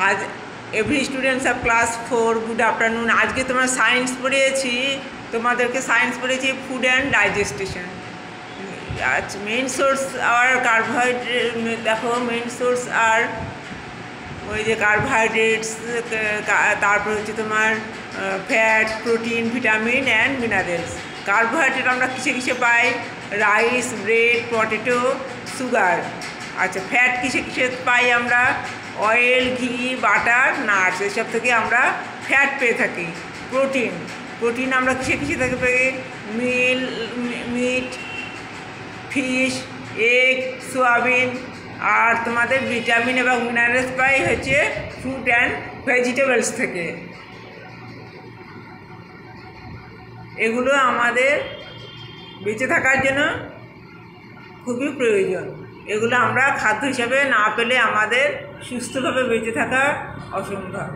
आज every students of class 4 good afternoon. आज के तुम्हारा साइंस पढ़िয়েছি তোমাদেরকে সায়েন্স পড়িয়েছি ফুড অ্যান্ড ডাইজেস্টেশন। আজ মেইন সোর্স আর কার্বোহাইড্রেট দেখো, মেইন সোর্স আর ওই যে কার্বোহাইড্রেটস, তারপর হচ্ছে তোমার fat, protein, vitamin and minerals. Carbohydrate আমরা কিসে কিসে পাই? Rice, bread, potato, sugar. আচ্ছা, ফ্যাট কিসে কিসে পাই আমরা? অয়েল, ঘি, বাটার, নাটস, এসব থেকে আমরা ফ্যাট পেয়ে থাকি। প্রোটিন আমরা কিসে কিসে থেকে পাই? Meat, fish, egg, soyabean. আর তোমাদের ভিটামিন এবং মিনারেলস পাই হচ্ছে ফ্রুট অ্যান্ড ভেজিটেবলস থেকে। এগুলো আমাদের বেঁচে থাকার জন্য খুবই প্রয়োজন। এগুলো আমরা খাদ্য হিসাবে না পেলে আমাদের সুস্থভাবে বেঁচে থাকা অসম্ভব।